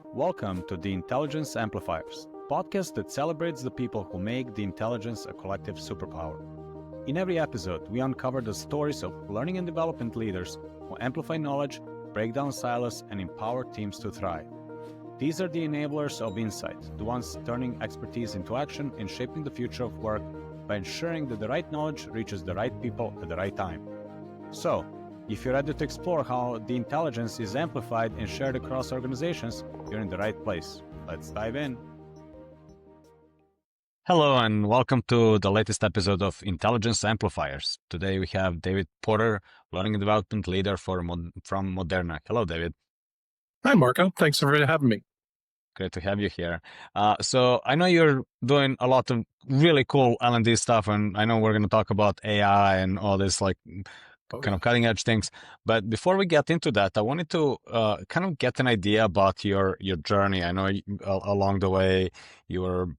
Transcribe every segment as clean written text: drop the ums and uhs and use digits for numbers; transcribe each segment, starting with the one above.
Welcome to the Intelligence Amplifiers, podcast that celebrates the people who make the intelligence a collective superpower. In every episode, we uncover the stories of learning and development leaders who amplify knowledge, break down silos, and empower teams to thrive. These are the enablers of insight, the ones turning expertise into action and shaping the future of work by ensuring that the right knowledge reaches the right people at the right time. So, if you're ready to explore how the intelligence is amplified and shared across organizations, you're in the right place. Let's dive in. Hello, and welcome to the latest episode of Intelligence Amplifiers. Today we have David Porter, Learning and Development Leader from Moderna. Hello, David. Hi, Marco. Thanks for having me. Great to have you here. So I know you're doing a lot of really cool L&D stuff, and I know we're going to talk about AI and all this kind of cutting edge things. But before we get into that, I wanted to kind of get an idea about your journey. I know along the way you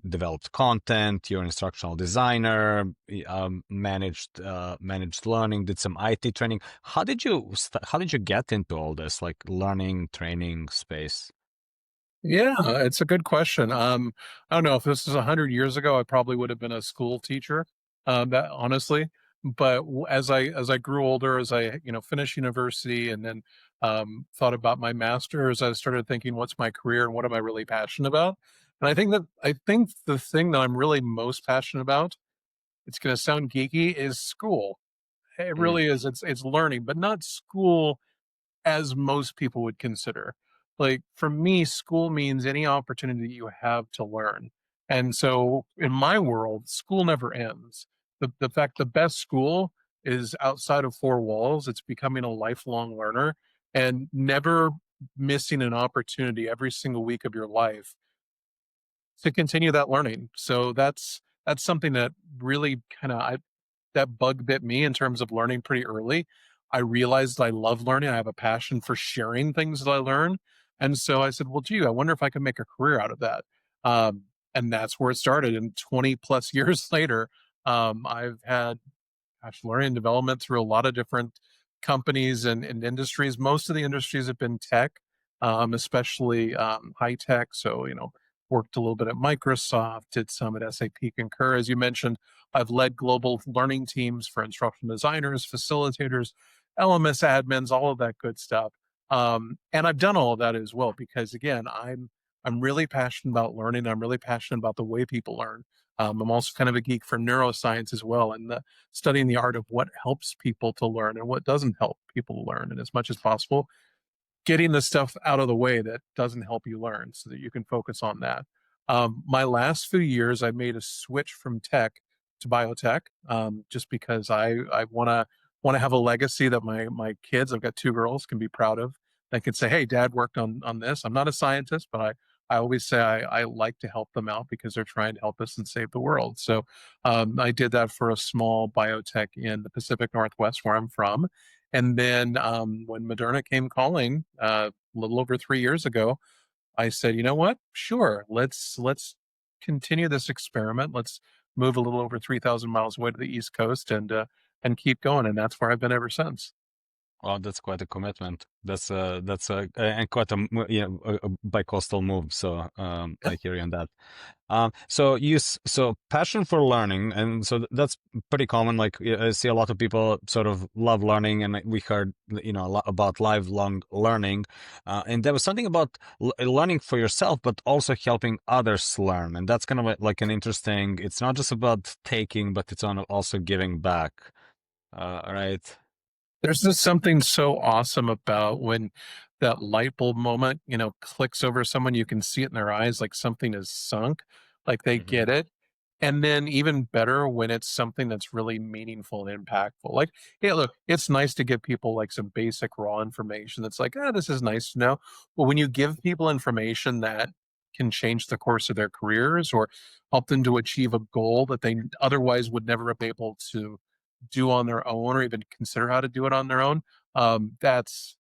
developed content, you're an instructional designer, managed learning, did some IT training. How did you get into all this learning, training space? Yeah, it's a good question. I don't know if this was 100 years ago, I probably would have been a school teacher, that honestly. But as I grew older, as I finished university, and then thought about my master's, I started thinking, what's my career and what am I really passionate about? And I think the thing that I'm really most passionate about, it's going to sound geeky, is school. It really is. It's learning, but not school as most people would consider. Like for me, school means any opportunity you have to learn. And so in my world, school never ends. The best school is outside of four walls. It's becoming a lifelong learner and never missing an opportunity every single week of your life to continue that learning. So that's something that really that bug bit me in terms of learning pretty early. I realized I love learning. I have a passion for sharing things that I learn. And so I said, well, gee, I wonder if I can make a career out of that. And that's where it started. And 20 plus years later, I've had learning and development through a lot of different companies and industries. Most of the industries have been tech, especially high tech. So, worked a little bit at Microsoft, did some at SAP Concur. As you mentioned, I've led global learning teams for instructional designers, facilitators, LMS admins, all of that good stuff. And I've done all of that as well because, again, I'm really passionate about learning. I'm really passionate about the way people learn. I'm also kind of a geek for neuroscience as well, and studying the art of what helps people to learn and what doesn't help people to learn, and as much as possible, getting the stuff out of the way that doesn't help you learn so that you can focus on that. My last few years, I made a switch from tech to biotech, just because I want to have a legacy that my kids, I've got two girls, can be proud of. They can say, hey, dad worked on this. I'm not a scientist, but I always say I like to help them out because they're trying to help us and save the world. So I did that for a small biotech in the Pacific Northwest where I'm from. And then when Moderna came calling a little over 3 years ago, I said, you know what? Sure, let's continue this experiment. Let's move a little over 3,000 miles away to the East Coast and keep going. And that's where I've been ever since. Oh, that's quite a commitment. That's and quite a bi-coastal move. So I hear you on that. So passion for learning, and so that's pretty common. Like I see a lot of people sort of love learning, and we heard a lot about lifelong learning, and there was something about learning for yourself, but also helping others learn, and that's kind of like an interesting. It's not just about taking, but it's also giving back. Right. There's just something so awesome about when that light bulb moment, clicks over someone. You can see it in their eyes, like something is sunk, like they Mm-hmm. get it. And then even better when it's something that's really meaningful and impactful. Like, yeah, look, it's nice to give people like some basic raw information that's like, this is nice to know. But when you give people information that can change the course of their careers or help them to achieve a goal that they otherwise would never be able to do on their own or even consider how to do it on their own, that's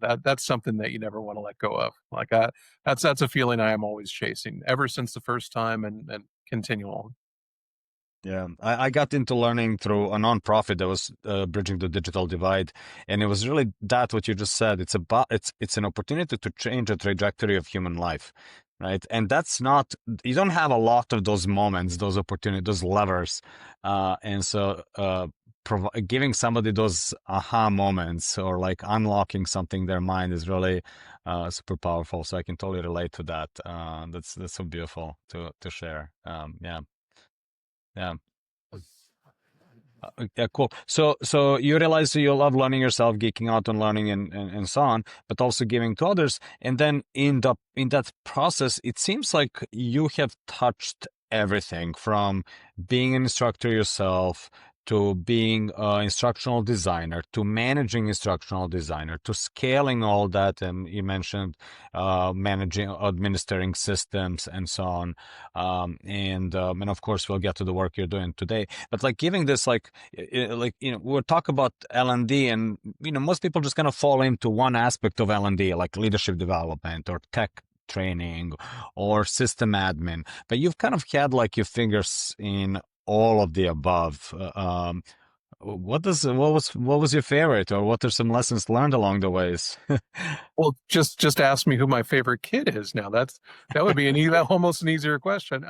that's something that you never want to let go of. Like that's a feeling I am always chasing ever since the first time and continue on. Yeah, I got into learning through a nonprofit that was bridging the digital divide, and it was really that what you just said. It's an opportunity to change the trajectory of human life, right? And that's not you don't have a lot of those moments, those opportunities, those levers, and so giving somebody those aha moments or like unlocking something in their mind is really super powerful. So I can totally relate to that. That's so beautiful to share. Yeah, yeah. Yeah, cool. So you realize you love learning yourself, geeking out on learning and so on, but also giving to others. And then in that process, it seems like you have touched everything from being an instructor yourself to being an instructional designer to managing instructional designer to scaling all that. And you mentioned managing, administering systems and so on. And of course, we'll get to the work you're doing today. But like giving this like we'll talk about L&D, and most people just kind of fall into one aspect of L&D, like leadership development or tech training or system admin, but you've kind of had like your fingers in all of the above. What was your favorite, or what are some lessons learned along the ways? Well, just ask me who my favorite kid is now. That would be almost an easier question.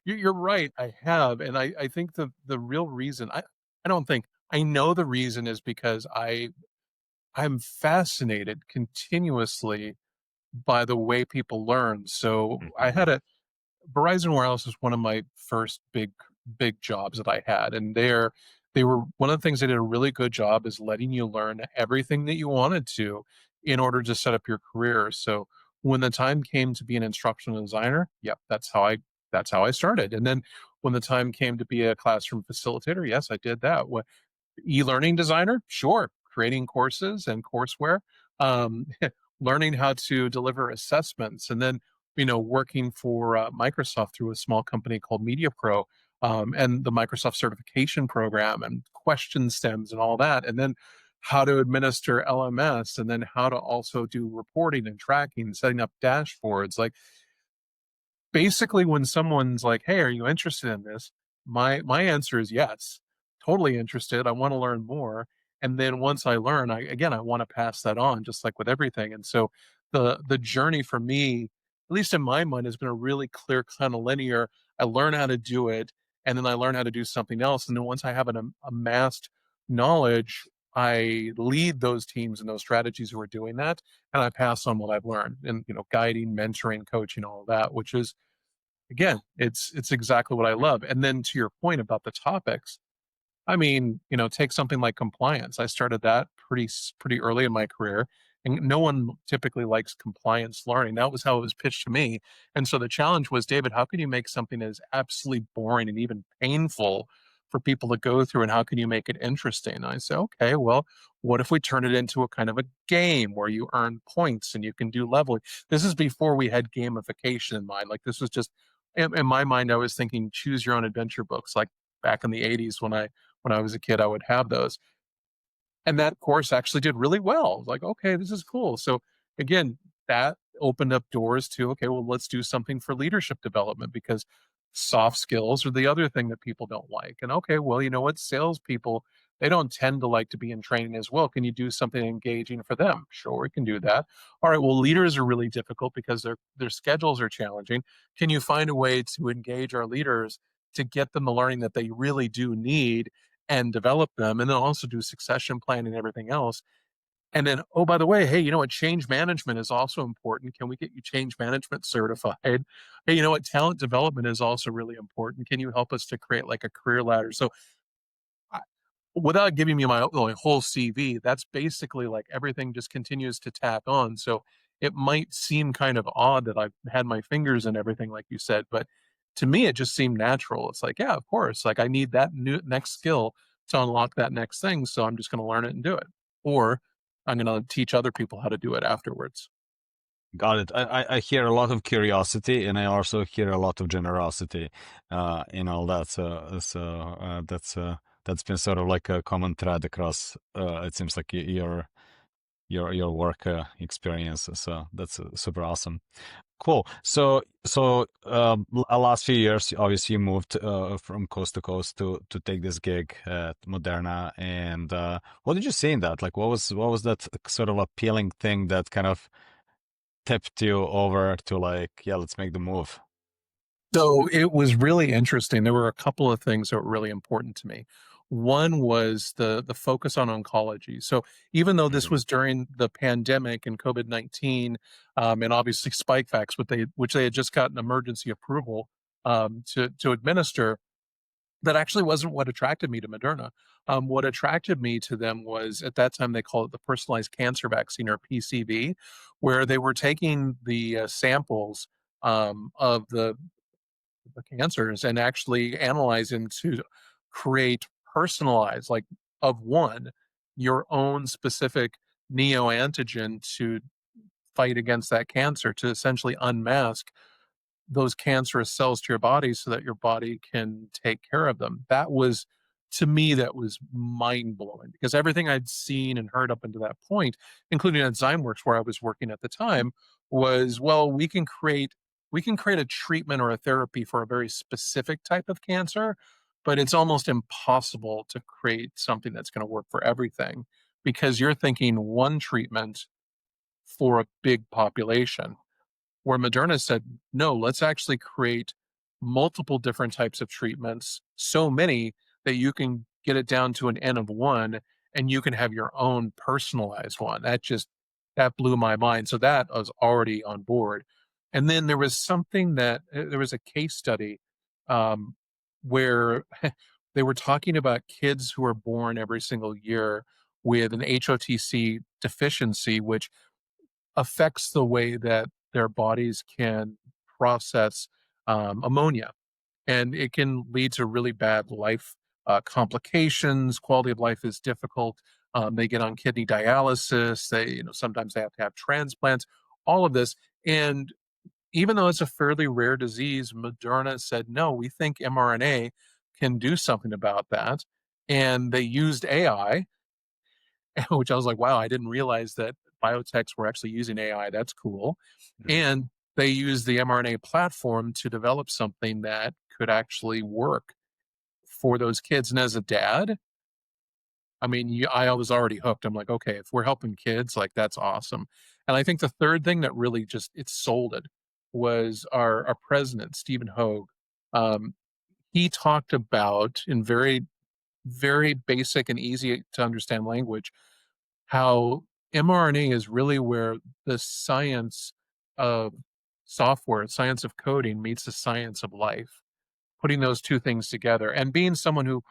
You're right. I have, and I think the real reason I don't think I know the reason is because I'm fascinated continuously by the way people learn. So I Mhm. had a Verizon Wireless was one of my first big jobs that I had, and they were one of the things they did a really good job is letting you learn everything that you wanted to in order to set up your career. So when the time came to be an instructional designer, yep, that's how I started. And then when the time came to be a classroom facilitator, yes, I did that. E-learning designer, sure, creating courses and courseware, um, learning how to deliver assessments, and then working for Microsoft through a small company called MediaPro, and the Microsoft certification program and question stems and all that, and then how to administer LMS, and then how to also do reporting and tracking, setting up dashboards. Like basically when someone's like, "Hey, are you interested in this?" My answer is yes. Totally interested. I want to learn more. And then once I learn, I want to pass that on just like with everything. And so the journey for me, at least in my mind, has been a really clear kind of linear. I learn how to do it, and then I learn how to do something else. And then once I have an amassed knowledge, I lead those teams and those strategies who are doing that, and I pass on what I've learned and guiding, mentoring, coaching, all of that, which is again, it's exactly what I love. And then to your point about the topics, I mean, take something like compliance. I started that pretty early in my career, and no one typically likes compliance learning. That was how it was pitched to me. And so the challenge was, David, how can you make something that is absolutely boring and even painful for people to go through, and how can you make it interesting? And I said, okay, well, what if we turn it into a kind of a game where you earn points and you can do leveling? This is before we had gamification in mind. Like this was just in my mind, I was thinking choose your own adventure books, like back in the 80s when I was a kid, I would have those. And that course actually did really well. Like, okay, this is cool. So again, that opened up doors to, okay, well, let's do something for leadership development because soft skills are the other thing that people don't like. And okay, well, you know what? Salespeople, they don't tend to like to be in training as well. Can you do something engaging for them? Sure, we can do that. All right, well, leaders are really difficult because their schedules are challenging. Can you find a way to engage our leaders to get them the learning that they really do need and develop them, and then also do succession planning and everything else? And then, oh, by the way, hey, you know what? Change management is also important. Can we get you change management certified? Hey, you know what? Talent development is also really important. Can you help us to create like a career ladder? So I, without giving you my whole CV, that's basically like everything just continues to tack on. So it might seem kind of odd that I've had my fingers in everything, like you said, but to me, it just seemed natural. It's like, yeah, of course. Like I need that new next skill to unlock that next thing. So I'm just going to learn it and do it. Or I'm going to teach other people how to do it afterwards. Got it. I hear a lot of curiosity, and I also hear a lot of generosity in all that. That's been sort of like a common thread across. It seems like your work experience. So that's super awesome. Cool. Last few years, obviously, you moved from coast to coast to take this gig at Moderna. And what did you see in that? Like, what was that sort of appealing thing that kind of tipped you over to like, yeah, let's make the move? So it was really interesting. There were a couple of things that were really important to me. One was the focus on oncology. So even though this Hmm. was during the pandemic and COVID-19, and obviously Spikevax, which they had just gotten emergency approval to administer, that actually wasn't what attracted me to Moderna. What attracted me to them was at that time they called it the personalized cancer vaccine, or PCV, where they were taking the samples of the cancers and actually analyzing to create personalized, like, of one, your own specific neoantigen to fight against that cancer, to essentially unmask those cancerous cells to your body so that your body can take care of them. That was, to me, that was mind blowing, because everything I'd seen and heard up until that point, including at Zymeworks where I was working at the time, was, well, we can create a treatment or a therapy for a very specific type of cancer, but it's almost impossible to create something that's going to work for everything, because you're thinking one treatment for a big population, where Moderna said, no, let's actually create multiple different types of treatments, so many that you can get it down to an N of one and you can have your own personalized one. That blew my mind. So that I was already on board. And then there was there was a case study um, where they were talking about kids who are born every single year with an HOTC deficiency, which affects the way that their bodies can process ammonia, and it can lead to really bad life complications. Quality of life is difficult. They get on kidney dialysis. Sometimes they have to have transplants. All of this, and even though it's a fairly rare disease, Moderna said, no, we think mRNA can do something about that, and they used AI, which I was like, wow, I didn't realize that biotechs were actually using AI. That's cool. Hmm. And they used the mRNA platform to develop something that could actually work for those kids. And as a dad, I mean, I was already hooked. I'm like, okay, if we're helping kids, like, that's awesome. And I think the third thing that really just it sold it was our president, Stephen Hogue. Um, he talked about, in very, very basic and easy to understand language, how mRNA is really where the science of software, science of coding meets the science of life. Putting those two things together, and being someone who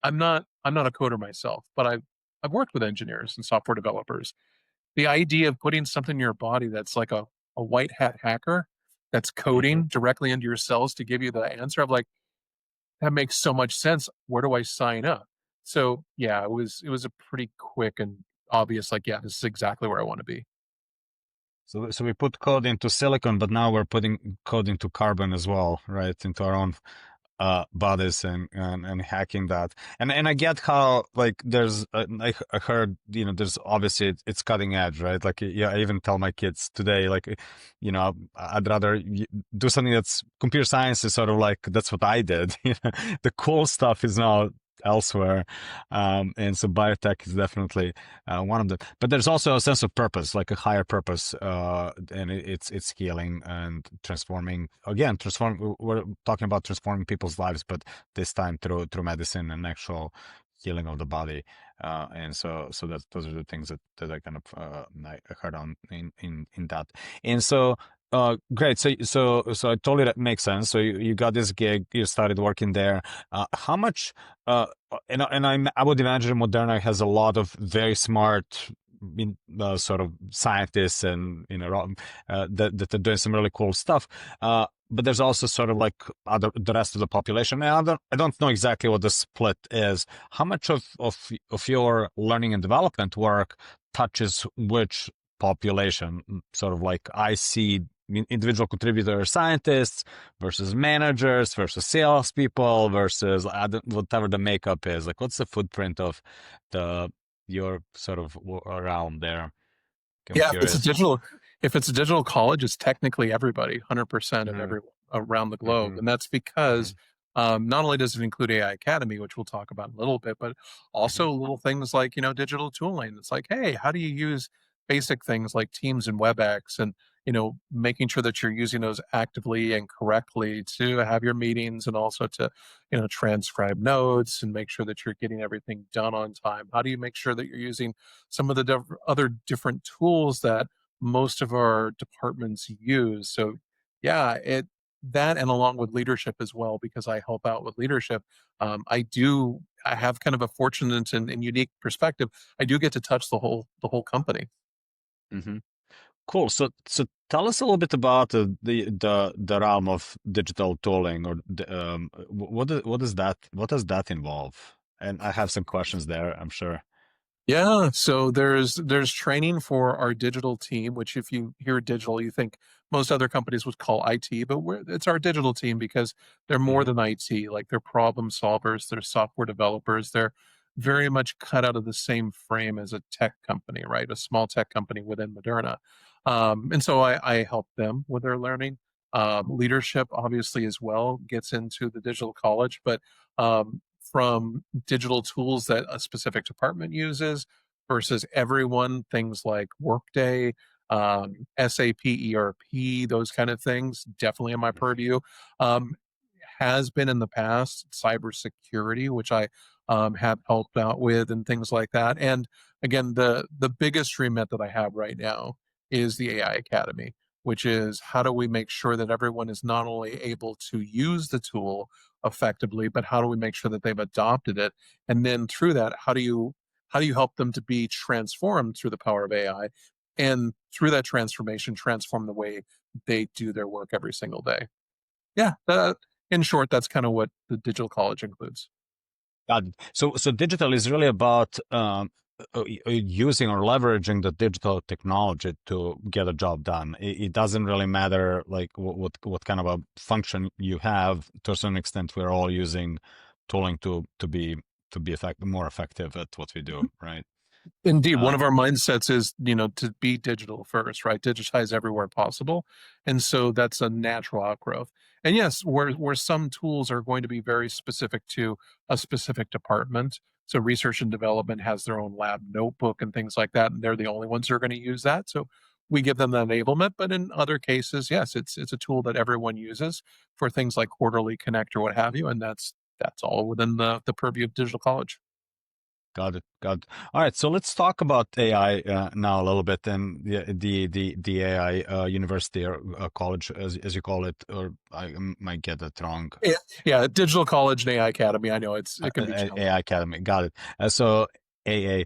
I'm not a coder myself, but I've worked with engineers and software developers. The idea of putting something in your body that's like a white hat hacker that's Hmm. coding directly into your cells to give you the answer, I'm like, that makes so much sense. Where do I sign up? So yeah, it was a pretty quick and obvious, like, yeah, this is exactly where I want to be. So we put code into silicon, but now we're putting code into carbon as well, right? Into our own bodies and hacking that. And I get how, like, there's I heard, there's obviously it's cutting edge, right? Like, yeah, I even tell my kids today, like, I'd rather do something that's computer science is sort of like that's what I did. The cool stuff is now elsewhere. And so biotech is definitely one of them, but there's also a sense of purpose, like a higher purpose, and it's healing and transforming. Again, we're talking about transforming people's lives, but this time through medicine and actual healing of the body. And so that those are the things that I kind of I heard on in that. And so great. So I totally that makes sense. So you got this gig, you started working there. How much I would imagine Moderna has a lot of very smart sort of scientists, and that are doing some really cool stuff. But there's also sort of like the rest of the population. And I don't know exactly what the split is. How much of your learning and development work touches which population? Sort of like I see individual contributor scientists versus managers versus salespeople versus whatever the makeup is. Like, what's the footprint of the your sort of around there? I'm Yeah, if it's a curious. digital If it's a digital college, it's technically everybody, 100% of Hmm. everyone around the globe. Hmm. And that's Hmm. because not only does it include AI Academy, which we'll talk about in a little bit, but Hmm. also little things like, digital tooling. It's like, hey, how do you use basic things like Teams and WebEx and, making sure that you're using those actively and correctly to have your meetings and also to, transcribe notes and make sure that you're getting everything done on time. How do you make sure that you're using some of the other different tools that most of our departments use? So yeah, it that and along with leadership as well, because I help out with leadership. I have kind of a fortunate and unique perspective. I do get to touch the whole company. Hmm. Cool. So tell us a little bit about the realm of digital tooling, or what does that involve? And I have some questions there, I'm sure. Yeah, so there's training for our digital team, which if you hear digital, you think most other companies would call IT, but it's our digital team because they're more Hmm. than IT. Like they're problem solvers, they're software developers, they're very much cut out of the same frame as a tech company, right? A small tech company within Moderna, and so I help them with their learning. Leadership, obviously, as well gets into the digital college, but from digital tools that a specific department uses versus everyone, things like Workday, SAP, ERP, those kind of things, definitely in my purview. Um, has been in the past cybersecurity, which I have helped out with, and things like that. And again, the biggest remit that I have right now is the AI Academy, which is how do we make sure that everyone is not only able to use the tool effectively, but how do we make sure that they've adopted it? And then through that, how do you help them to be transformed through the power of AI? And through that transformation, transform the way they do their work every single day. Yeah, in short, that's kind of what the digital college includes. Got it. So digital is really about using or leveraging the digital technology to get a job done. It doesn't really matter like what kind of a function you have. To a certain extent, we're all using tooling to be more effective at what we do, right? Indeed, one Uh, of our mindsets is, to be digital first, right? Digitize everywhere possible. And so that's a natural outgrowth. And yes, where some tools are going to be very specific to a specific department. So research and development has their own lab notebook and things like that, and they're the only ones who are going to use that. So we give them the enablement. But in other cases, yes, it's a tool that everyone uses for things like Quarterly Connect or what have you. And that's all within the purview of digital college. Got it. Got it. All right. So let's talk about AI now a little bit, and the AI university or college, as you call it, or I might get that wrong. Yeah, yeah, digital college and AI Academy. I know it can be AI challenging. Academy. Got it. So AI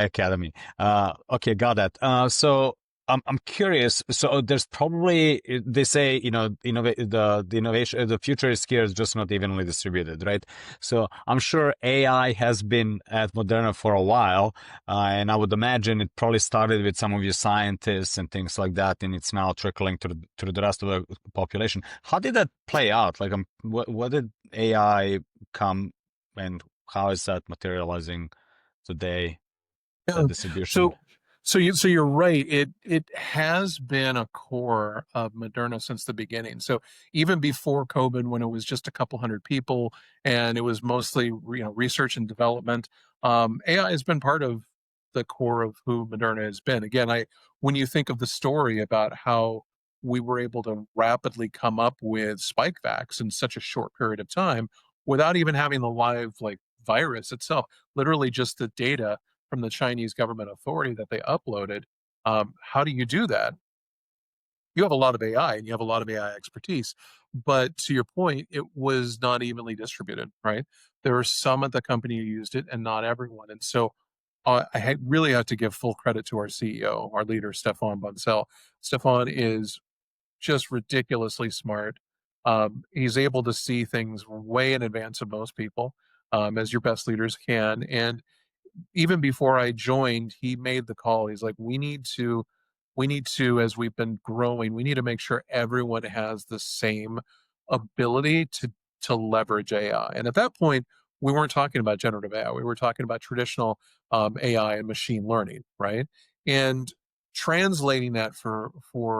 Academy. Okay, got that. So I'm curious. So there's probably they say the innovation the future is here is just not evenly distributed, right? So I'm sure AI has been at Moderna for a while, and I would imagine it probably started with some of your scientists and things like that, and it's now trickling to the rest of the population. How did that play out? Like, what did AI come and how is that materializing today, Yeah. that distribution? So you're right. It has been a core of Moderna since the beginning. So even before COVID, when it was just a couple hundred people and it was mostly research and development, AI has been part of the core of who Moderna has been. Again, I when you think of the story about how we were able to rapidly come up with Spikevax in such a short period of time without even having the live virus itself, literally just the data from the Chinese government authority that they uploaded. How do you do that? You have a lot of AI and you have a lot of AI expertise, but to your point, it was not evenly distributed, right? There were some at the company who used it and not everyone. And so really have to give full credit to our CEO, our leader, Stefan Bunsell. Stefan is just ridiculously smart. He's able to see things way in advance of most people, as your best leaders can. And even before I joined, he made the call. He's like, we need to, as we've been growing, we need to make sure everyone has the same ability to leverage AI. And at that point, we weren't talking about generative AI. We were talking about traditional AI and machine learning, right? And translating that for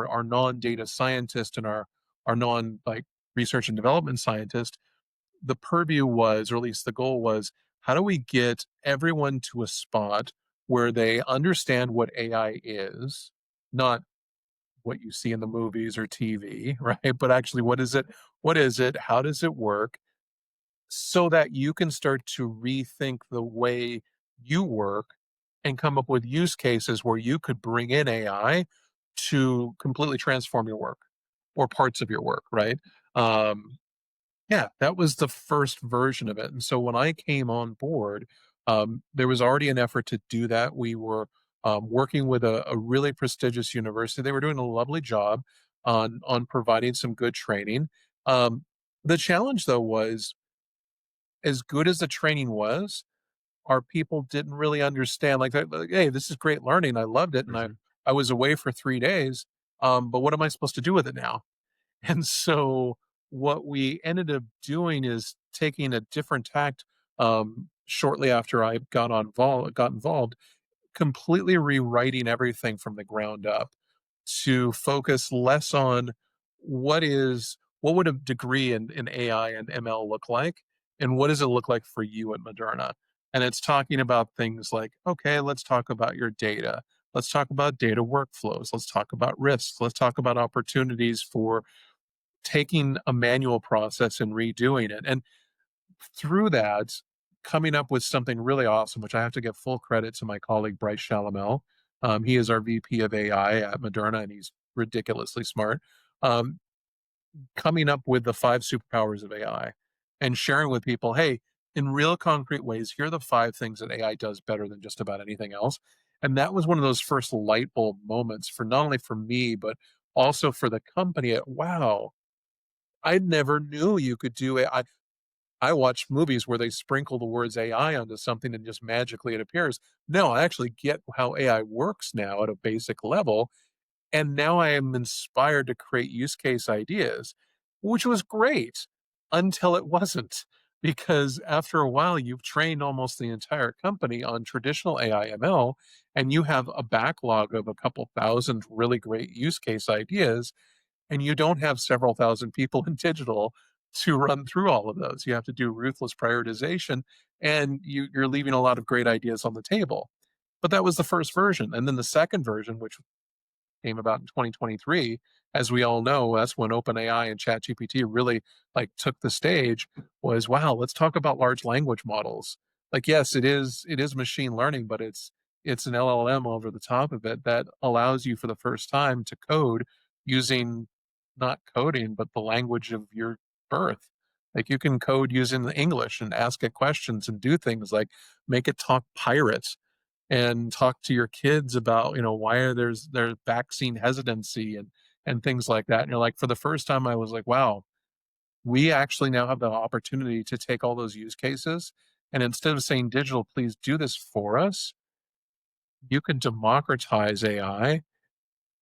our non-data scientist and our non like research and development scientist, the purview was, or at least the goal was, how do we get everyone to a spot where they understand what AI is, not what you see in the movies or TV, right? But actually, what is it? What is it? How does it work? So that you can start to rethink the way you work and come up with use cases where you could bring in AI to completely transform your work or parts of your work, right? Um, yeah, that was the first version of it. And so when I came on board, there was already an effort to do that. We were working with a really prestigious university. They were doing a lovely job on providing some good training. The challenge, though, was as good as the training was, our people didn't really understand. Like, hey, this is great learning. I loved it, and Mhm. I was away for 3 days. But what am I supposed to do with it now? And so what we ended up doing is taking a different tact shortly after I got involved, completely rewriting everything from the ground up to focus less on what would a degree in AI and ML look like, and what does it look like for you at Moderna? And it's talking about things like, okay, let's talk about your data. Let's talk about data workflows. Let's talk about risks. Let's talk about opportunities for taking a manual process and redoing it. And through that, coming up with something really awesome, which I have to give full credit to my colleague Bryce Chalamel. He is our VP of AI at Moderna, and he's ridiculously smart. Um, Coming up with the 5 superpowers of AI and sharing with people, hey, in real concrete ways, here are the 5 things that AI does better than just about anything else. And that was one of those first light bulb moments for not only for me, but also for the company. Wow, I never knew you could do it. I watch movies where they sprinkle the words AI onto something and just magically it appears. No, I actually get how AI works now at a basic level. And now I am inspired to create use case ideas, which was great until it wasn't. Because after a while, you've trained almost the entire company on traditional AI ML, and you have a backlog of a couple thousand really great use case ideas, and you don't have several thousand people in digital to run through all of those. You have to do ruthless prioritization, and you're leaving a lot of great ideas on the table. But that was the first version. And then the second version, which came about in 2023, as we all know, that's when OpenAI and ChatGPT really like took the stage. Was wow, let's talk about large language models. Like, yes, it is machine learning, but it's an LLM over the top of it that allows you for the first time to code using not coding, but the language of your birth. Like you can code using the English and ask it questions and do things like make it talk pirates and talk to your kids about, why there's vaccine hesitancy and things like that. And you're like, for the first time, I was like, wow, we actually now have the opportunity to take all those use cases. And instead of saying digital, please do this for us, you can democratize AI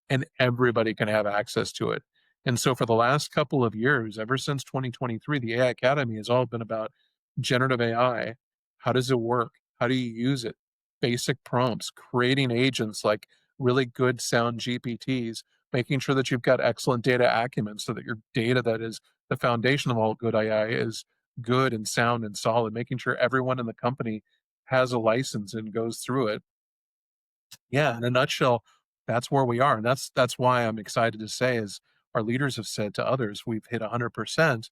and everybody can have access to it. And so for the last couple of years, ever since 2023, the AI Academy has all been about generative AI. How does it work? How do you use it? Basic prompts, creating agents like really good sound GPTs, making sure that you've got excellent data acumen so that your data that is the foundation of all good AI is good and sound and solid, making sure everyone in the company has a license and goes through it. Yeah, in a nutshell, that's where we are, and that's why I'm excited to say, as our leaders have said to others, we've hit 100%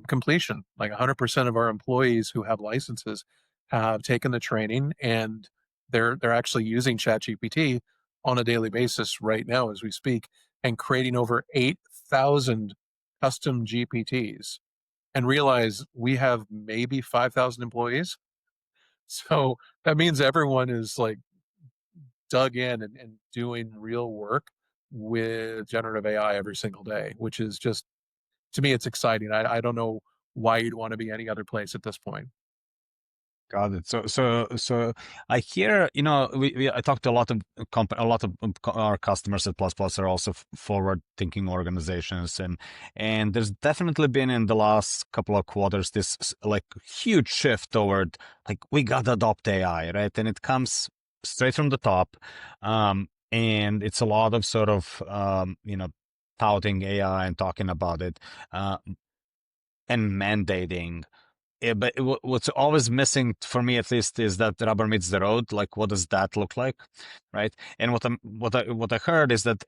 completion. Like 100% of our employees who have licenses have taken the training, and they're actually using ChatGPT on a daily basis right now as we speak, and creating over 8,000 custom GPTs. And realize we have maybe 5,000 employees, so that means everyone is like dug in and doing real work with generative AI every single day, which is just, to me, it's exciting. I don't know why you'd want to be any other place at this point. Got it. So I hear, I talked to a lot of a lot of our customers at Plus Plus are also forward-thinking organizations, and there's definitely been in the last couple of quarters this like huge shift toward like we gotta adopt AI, right? And it comes straight from the top, and it's a lot of sort of touting AI and talking about it, uh, and mandating. Yeah, but what's always missing for me, at least, is that the rubber meets the road. Like, what does that look like, right? And what I heard is that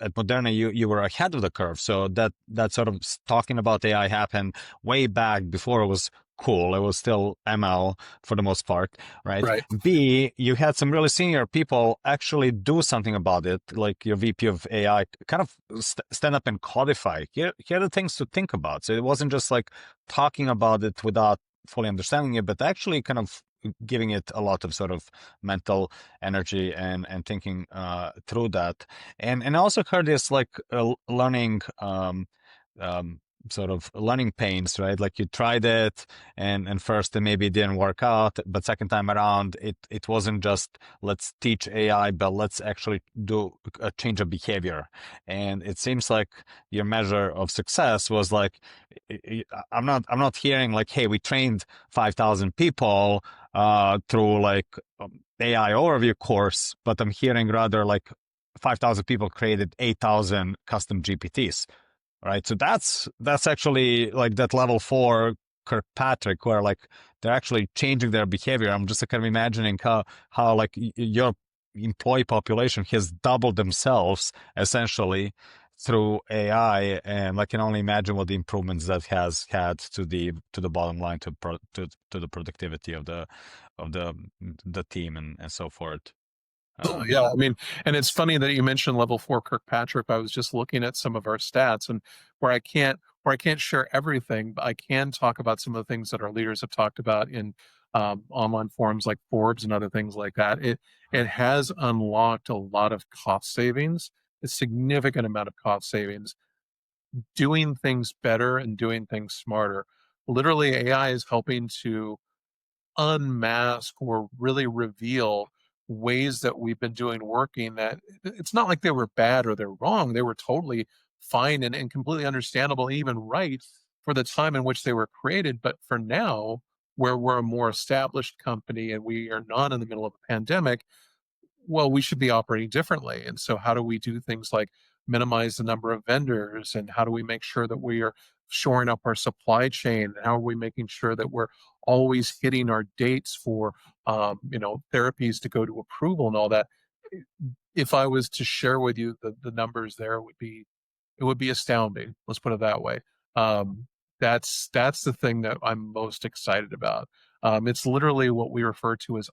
at Moderna, you were ahead of the curve. So that sort of talking about AI happened way back before it was cool. It was still ML for the most part, right? Right. B, you had some really senior people actually do something about it, like your VP of AI, kind of stand up and codify. Here are the things to think about. So it wasn't just like talking about it without fully understanding it, but actually kind of giving it a lot of sort of mental energy and thinking through that. And I also heard this like learning um, sort of learning pains, right? Like you tried it and first it maybe didn't work out, but second time around it wasn't just let's teach AI, but let's actually do a change of behavior. And it seems like your measure of success was like I'm not hearing like, hey, we trained 5,000 people through like AI overview course, but I'm hearing rather like 5,000 people created 8,000 custom GPTs, right? So that's actually like that level 4 Kirkpatrick, where like they're actually changing their behavior. I'm just kind of imagining how like your employee population has doubled themselves essentially through AI, and I can only imagine what the improvements that has had to the bottom line, to the productivity of the team and so forth. Oh, Um, yeah, I mean, and it's funny that you mentioned level 4 Kirkpatrick. I was just looking at some of our stats, and where I can't share everything, but I can talk about some of the things that our leaders have talked about in online forums like Forbes and other things like that. It has unlocked a lot of cost savings, a significant amount of cost savings, doing things better and doing things smarter. Literally, AI is helping to unmask or really reveal ways that we've been doing working that it's not like they were bad or they're wrong. They were totally fine and completely understandable, and even right for the time in which they were created. But for now, where we're a more established company and we are not in the middle of a pandemic, well, we should be operating differently. And so, how do we do things like minimize the number of vendors? And how do we make sure that we are shoring up our supply chain? And how are we making sure that we're always hitting our dates for, therapies to go to approval and all that? If I was to share with you the numbers there, it would be astounding. Let's put it that way. Um, that's the thing that I'm most excited about. It's literally what we refer to as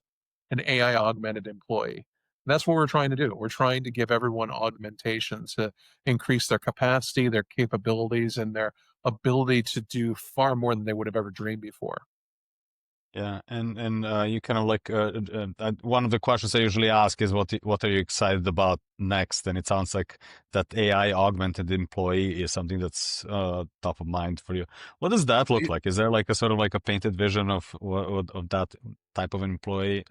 an AI augmented employee. And that's what we're trying to do. We're trying to give everyone augmentation to increase their capacity, their capabilities, and their ability to do far more than they would have ever dreamed before. Yeah, and you kind of like one of the questions I usually ask is what are you excited about next? And it sounds like that AI augmented employee is something that's top of mind for you. What does that look It, like? Is there like a sort of like a painted vision of that type of employee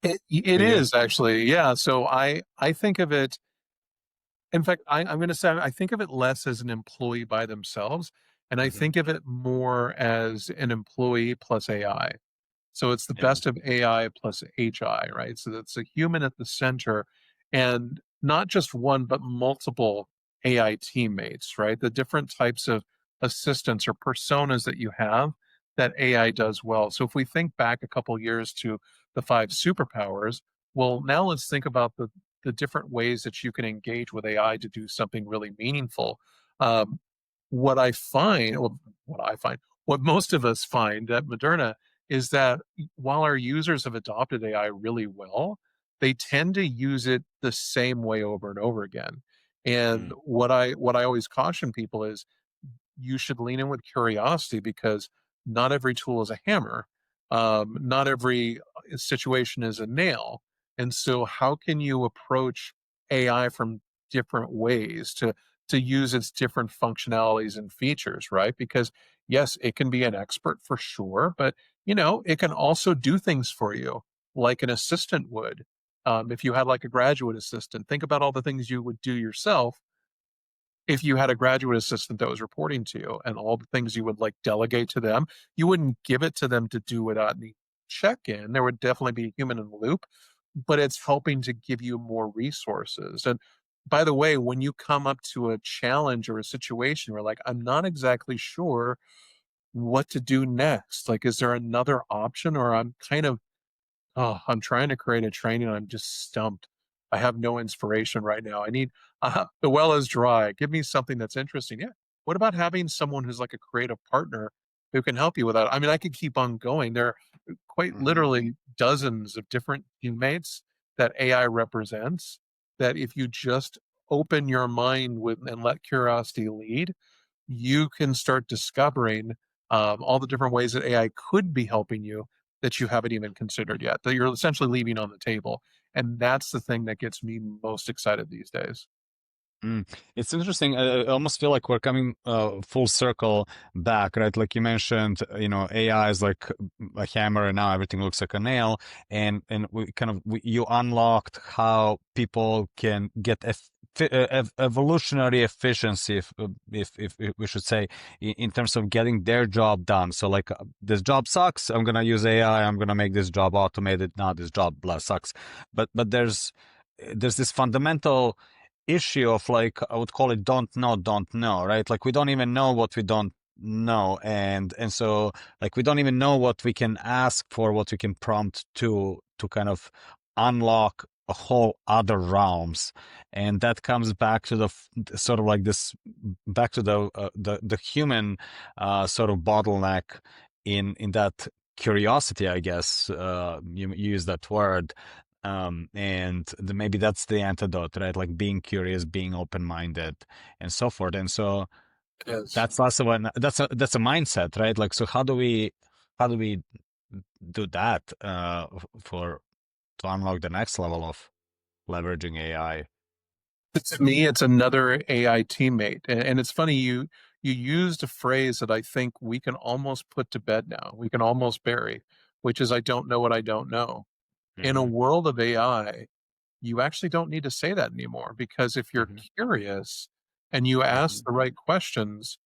it for you? is actually, yeah. So I think of it. In fact, I'm going to say I think of it less as an employee by themselves, and I Hmm. think of it more as an employee plus AI. So it's the Yeah. best of AI plus HI, right? So that's a human at the center, and not just one, but multiple AI teammates, right? The different types of assistants or personas that you have that AI does well. So if we think back a couple years to the 5 superpowers, well, now let's think about the different ways that you can engage with AI to do something really meaningful. Um, what I find, well, what I find, what most of us find at Moderna is that while our users have adopted AI really well, they tend to use it the same way over and over again. And Mm. what I always caution people is you should lean in with curiosity because not every tool is a hammer. Not every situation is a nail. And so, how can you approach AI from different ways to use its different functionalities and features, right? Because yes, it can be an expert for sure, but it can also do things for you like an assistant would. If you had like a graduate assistant, think about all the things you would do yourself if you had a graduate assistant that was reporting to you and all the things you would like delegate to them. You wouldn't give it to them to do without any check in. There would definitely be a human in the loop, but it's helping to give you more resources. And by the way, when you come up to a challenge or a situation where like, I'm not exactly sure what to do next, like, is there another option? Or I'm kind of, oh, I'm trying to create a training and I'm just stumped. I have no inspiration right now. I need, the well is dry. Give me something that's interesting. Yeah. What about having someone who's like a creative partner who can help you with that? I mean, I could keep on going. There are quite Hmm. literally dozens of different teammates that AI represents, that if you just open your mind with and let curiosity lead, you can start discovering all the different ways that AI could be helping you that you haven't even considered yet, that you're essentially leaving on the table. And that's the thing that gets me most excited these days. Mm. It's interesting. I almost feel like we're coming full circle back, right? Like you mentioned, AI is like a hammer, and now everything looks like a nail. And we kind of you unlocked how people can get evolutionary efficiency, if we should say, in terms of getting their job done. So like this job sucks. I'm gonna use AI. I'm gonna make this job automated. Now this job blah sucks. But there's this fundamental issue of, like, I would call it don't know, right? Like we don't even know what we don't know, and so like we don't even know what we can ask for, what we can prompt to kind of unlock a whole other realms. And that comes back to the sort of like this, back to the human sort of bottleneck in that curiosity, I guess. You use that word. And maybe that's the antidote, right? Like being curious, being open-minded, and so forth. And so Yes. that's less of that's a mindset, right? Like, so how do we do that for to unlock the next level of leveraging AI? To me, it's another AI teammate. And it's funny, you used a phrase that I think we can almost put to bed now. We can almost bury, which is I don't know what I don't know. In a Hmm. world of AI, you actually don't need to say that anymore, because if you're Hmm. curious and you Hmm. ask the right questions,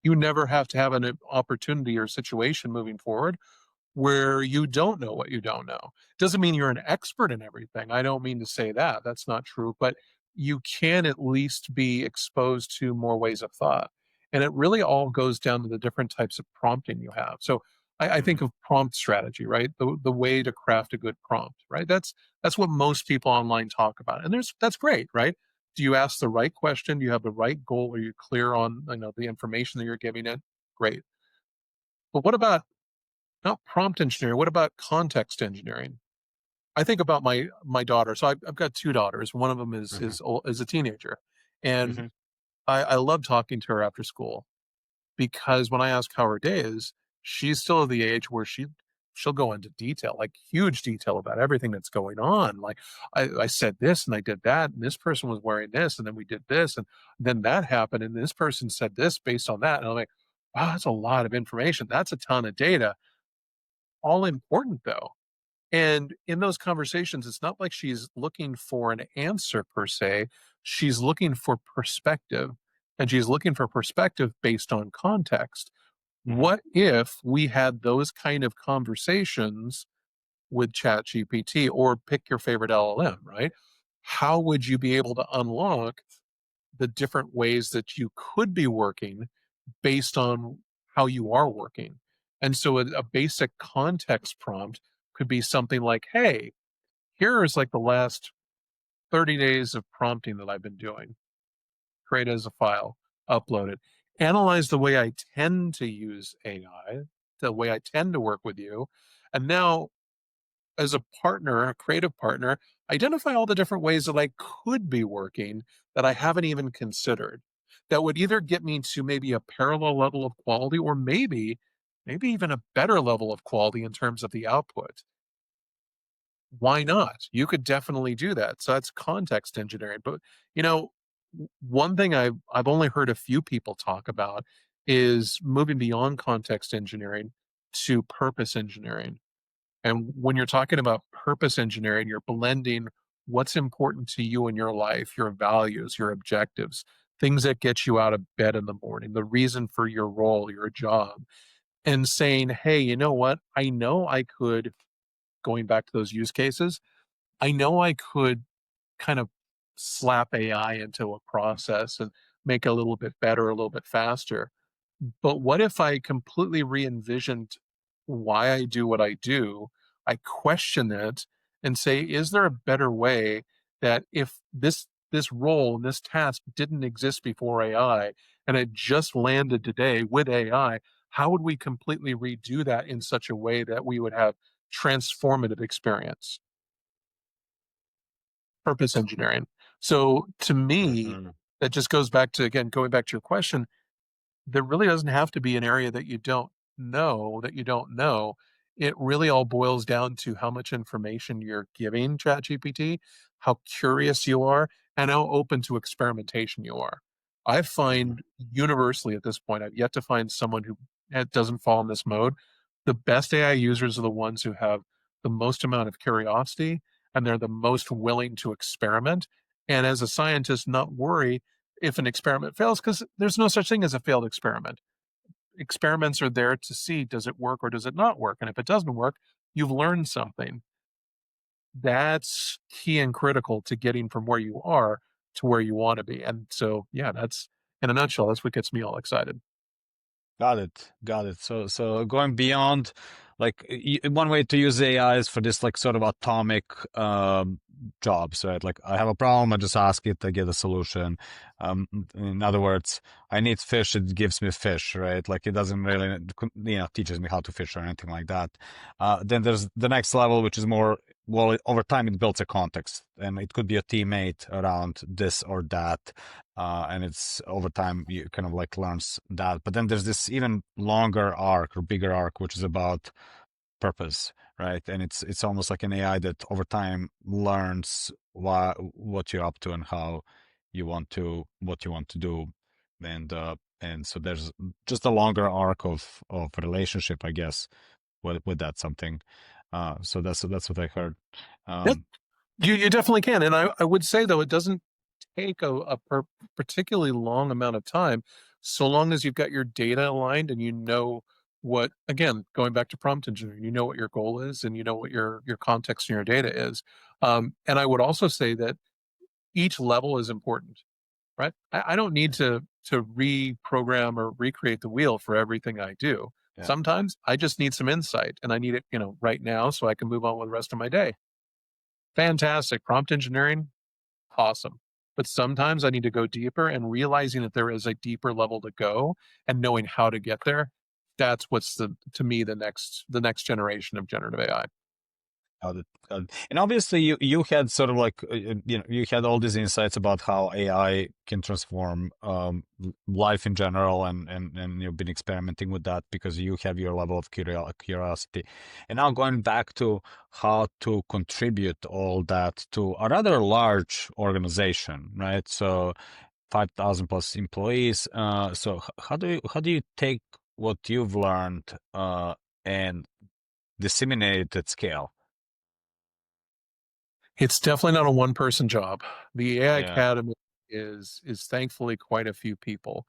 you never have to have an opportunity or situation moving forward where you don't know what you don't know. Doesn't mean you're an expert in everything. I don't mean to say that. That's not true. But you can at least be exposed to more ways of thought. And it really all goes down to the different types of prompting you have. So I think Hmm. of prompt strategy, right? The way to craft a good prompt, right? That's what most people online talk about. And that's great, right? Do you ask the right question? Do you have the right goal? Are you clear on the information that you're giving it? Great. But what about not prompt engineering? What about context engineering? I think about my daughter. So I've got two daughters. One of them is Hmm. is a teenager, and Hmm. I love talking to her after school, because when I ask how her day is, she's still at the age where she'll go into detail, like huge detail about everything that's going on. Like I said this and I did that, and this person was wearing this, and then we did this, and then that happened, and this person said this based on that. And I'm like, wow, that's a lot of information. That's a ton of data. All important though. And in those conversations, it's not like she's looking for an answer per se. She's looking for perspective, and she's looking for perspective based on context. Hmm. What if we had those kind of conversations with ChatGPT, or pick your favorite LLM, right? How would you be able to unlock the different ways that you could be working based on how you are working? And so a basic context prompt could be something like, hey, here is like the last 30 days of prompting that I've been doing. Create as a file, upload it. Analyze the way I tend to use AI, the way I tend to work with you. And now, as a partner, a creative partner, identify all the different ways that I could be working that I haven't even considered. That would either get me to maybe a parallel level of quality, or maybe even a better level of quality in terms of the output. Why not? You could definitely do that. So that's context engineering. But one thing I've only heard a few people talk about is moving beyond context engineering to purpose engineering. And when you're talking about purpose engineering, you're blending what's important to you in your life, your values, your objectives, things that get you out of bed in the morning, the reason for your role, your job, and saying, hey, you know what? I know I could going back to those use cases, I know I could kind of slap AI into a process and make it a little bit better, a little bit faster. But what if I completely re-envisioned why I do what I do? I question it and say, is there a better way that if this role and this task didn't exist before AI and it just landed today with AI, how would we completely redo that in such a way that we would have transformative experience? Purpose engineering. So to me, Mhm. that just goes back to, again, going back to your question, there really doesn't have to be an area that you don't know that you don't know. It really all boils down to how much information you're giving ChatGPT, how curious you are, and how open to experimentation you are. I Mhm. find universally at this point, I've yet to find someone who doesn't fall in this mode. The best AI users are the ones who have the most amount of curiosity and they're the most willing to experiment. And as a scientist, not worry if an experiment fails, because there's no such thing as a failed experiment. Experiments are there to see, does it work or does it not work? And if it doesn't work, you've learned something. That's key and critical to getting from where you are to where you want to be. And so, yeah, that's in a nutshell, that's what gets me all excited. Got it. Got it. So going beyond, like one way to use AI is for this like sort of atomic jobs, right? Like I have a problem, I just ask it, I get a solution. In other words, I need fish, it gives me fish, right? Like it doesn't really, teaches me how to fish or anything like that. Then there's the next level, which is more, well, over time it builds a context, and it could be a teammate around this or that, and it's over time you kind of like learns that. But then there's this even longer arc or bigger arc, which is about purpose, right? And it's almost like an AI that over time learns what you're up to and how what you want to do, and so there's just a longer arc of relationship, I guess, with that something. So that's what I heard. Yeah, Um, you definitely can. And I would say, though, it doesn't take particularly long amount of time, so long as you've got your data aligned and you know what, again, going back to prompt engineering, you know what your goal is and you know what your context and your data is. And I would also say that each level is important, right? I don't need to reprogram or recreate the wheel for everything I do. yeah. Sometimes I just need some insight and I need it, right now so I can move on with the rest of my day. Fantastic. Prompt engineering, awesome. But sometimes I need to go deeper, and realizing that there is a deeper level to go and knowing how to get there. That's what's to me the next generation of generative AI. Got it. Got it. And obviously, you had sort of like you had all these insights about how AI can transform life in general, and you've been experimenting with that because you have your level of curiosity. And now going back to how to contribute all that to a rather large organization, right? So 5,000 plus employees. So how do you take what you've learned and disseminate it at scale? It's definitely not a one person job. The AI Yeah. Academy is thankfully quite a few people.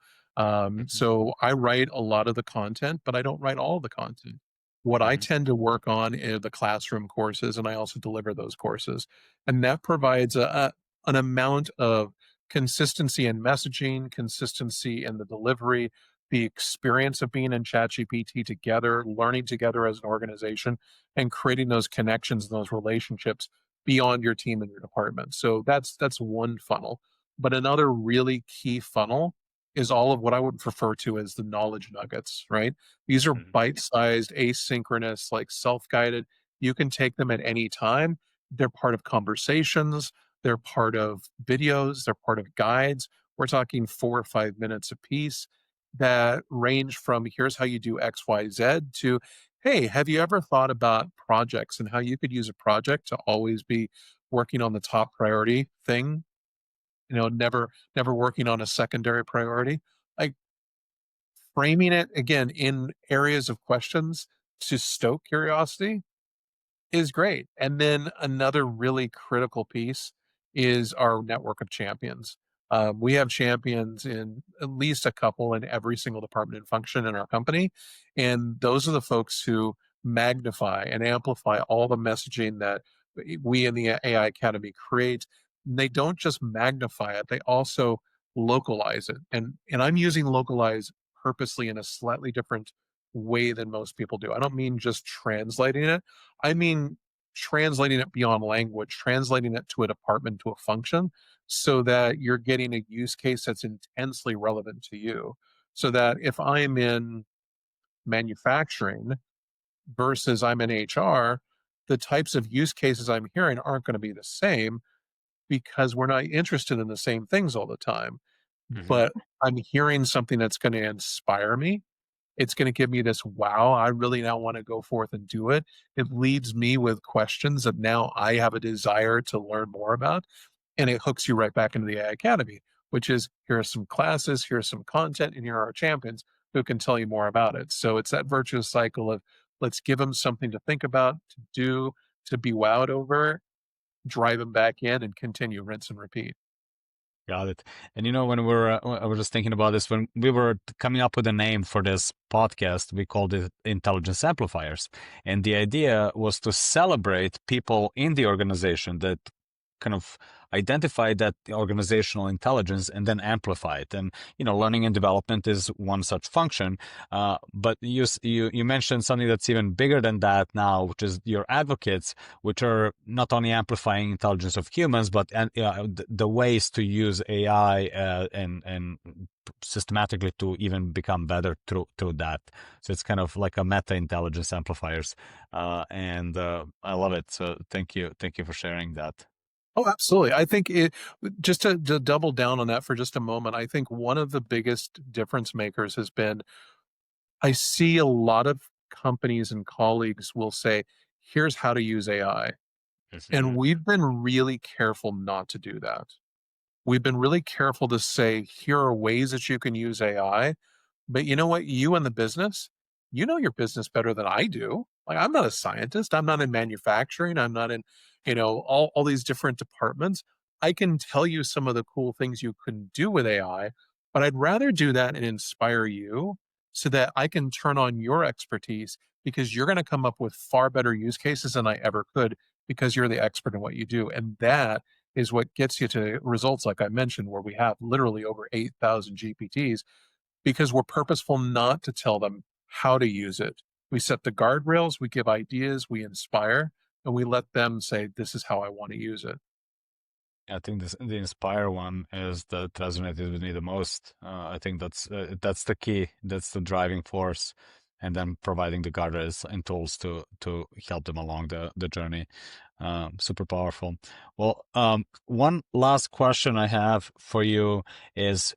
Mhm. So I write a lot of the content, but I don't write all of the content. What I Mhm. tend to work on is the classroom courses, and I also deliver those courses, and that provides an amount of consistency in messaging, consistency in the delivery, the experience of being in ChatGPT together, learning together as an organization, and creating those connections and those relationships beyond your team and your department. So that's one funnel. But another really key funnel is all of what I would refer to as the knowledge nuggets, right? These are Mhm. bite-sized, asynchronous, like self-guided. You can take them at any time. They're part of conversations, they're part of videos, they're part of guides. We're talking 4 or 5 minutes a piece that range from here's how you do XYZ to hey, have you ever thought about projects and how you could use a project to always be working on the top priority thing, never working on a secondary priority? Like framing it again in areas of questions to stoke curiosity is great. And then another really critical piece is our network of champions. We have champions in at least a couple in every single department and function in our company. And those are the folks who magnify and amplify all the messaging that we in the AI Academy create. They don't just magnify it, they also localize it. And I'm using localize purposely in a slightly different way than most people do. I don't mean just translating it. I mean translating it beyond language, translating it to a department, to a function, so that you're getting a use case that's intensely relevant to you. So that if I'm in manufacturing versus I'm in HR, the types of use cases I'm hearing aren't going to be the same because we're not interested in the same things all the time. Hmm. But I'm hearing something that's going to inspire me. It's going to give me this wow, I really now want to go forth and do it. It leaves me with questions that now I have a desire to learn more about. And it hooks you right back into the AI Academy, which is here are some classes, here's some content, and here are our champions who can tell you more about it. So it's that virtuous cycle of let's give them something to think about, to do, to be wowed over, drive them back in, and continue, rinse and repeat. Got it. And when I was just thinking about this, when we were coming up with a name for this podcast, we called it Intelligence Amplifiers. And the idea was to celebrate people in the organization that kind of identify that organizational intelligence and then amplify it. And learning and development is one such function. But you mentioned something that's even bigger than that now, which is your advocates, which are not only amplifying intelligence of humans, but the ways to use AI and systematically to even become better through that. So it's kind of like a meta intelligence amplifiers, and I love it. So thank you for sharing that. Oh, absolutely. I think just to double down on that for just a moment, I think one of the biggest difference makers has been I see a lot of companies and colleagues will say, here's how to use AI. And Mhm. we've been really careful not to do that. We've been really careful to say, here are ways that you can use AI. But you know what? You in the business, you know your business better than I do. Like I'm not a scientist. I'm not in manufacturing. I'm not in, all these different departments. I can tell you some of the cool things you can do with AI, but I'd rather do that and inspire you so that I can turn on your expertise because you're going to come up with far better use cases than I ever could because you're the expert in what you do. And that is what gets you to results like I mentioned, where we have literally over 8,000 GPTs because we're purposeful not to tell them how to use it. We set the guardrails, we give ideas, we inspire, and we let them say, this is how I want to use it. I think the Inspire one is that resonated with me the most. I think that's the key. That's the driving force, and then providing the guardrails and tools to help them along the journey. Super powerful. Well, one last question I have for you is.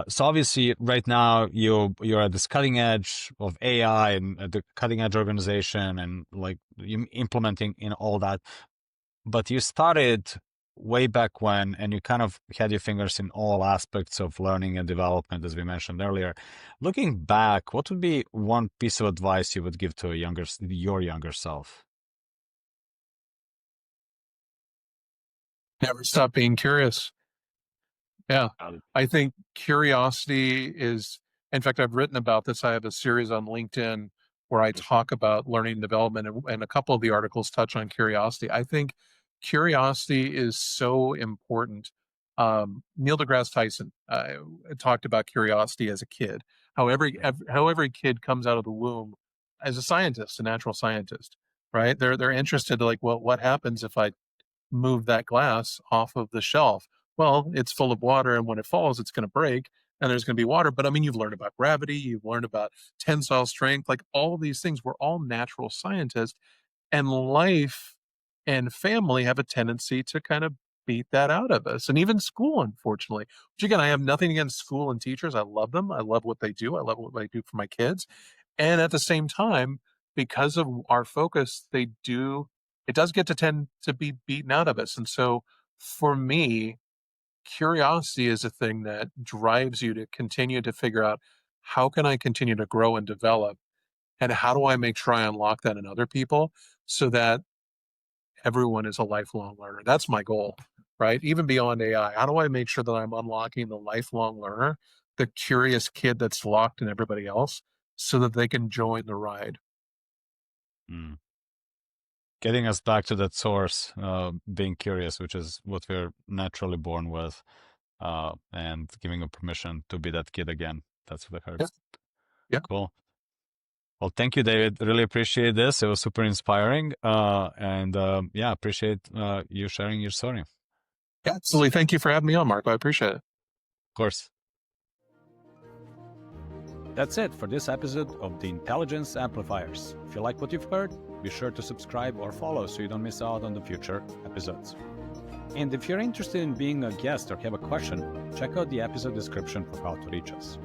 So obviously, right now you're at this cutting edge of AI and at the cutting edge organization, and like you implementing in all that. But you started way back when, and you kind of had your fingers in all aspects of learning and development, as we mentioned earlier. Looking back, what would be one piece of advice you would give to your younger self? Never stop being curious. Yeah. Got it. I think curiosity is, in fact, I've written about this. I have a series on LinkedIn where I Mhm. talk about learning and development, and a couple of the articles touch on curiosity. I think curiosity is so important. Neil deGrasse Tyson talked about curiosity as a kid. How every kid comes out of the womb as a scientist, a natural scientist, right? They're interested, like, well, what happens if I move that glass off of the shelf? Well, it's full of water, and when it falls, it's going to break, and there's going to be water. But I mean, you've learned about gravity, you've learned about tensile strength, like all these things. We're all natural scientists, and life and family have a tendency to kind of beat that out of us. And even school, unfortunately, which again, I have nothing against school and teachers. I love them. I love what they do. I love what they do for my kids. And at the same time, because of our focus, it does get to tend to be beaten out of us. And so for me, curiosity is a thing that drives you to continue to figure out how can I continue to grow and develop? And how do I make sure I unlock that in other people so that everyone is a lifelong learner? That's my goal, right? Even beyond AI, how do I make sure that I'm unlocking the lifelong learner, the curious kid that's locked in everybody else so that they can join the ride? Mm. Getting us back to that source, being curious, which is what we're naturally born with, and giving a permission to be that kid again. That's what I heard. Yeah. Yeah. Cool. Well, thank you, David. Really appreciate this. It was super inspiring. And yeah, appreciate you sharing your story. Of Yeah, absolutely. Thank you for having me on, Marco. I appreciate it. course. That's it for this episode of the Intelligence Amplifiers. If you like what you've heard, be sure to subscribe or follow so you don't miss out on the future episodes. And if you're interested in being a guest or have a question, check out the episode description for how to reach us.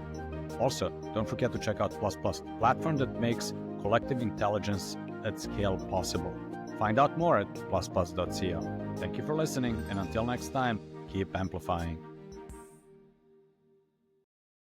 Also, don't forget to check out Plus Plus, the platform that makes collective intelligence at scale possible. Find out more at plusplus.co. Thank you for listening, and until next time, keep amplifying.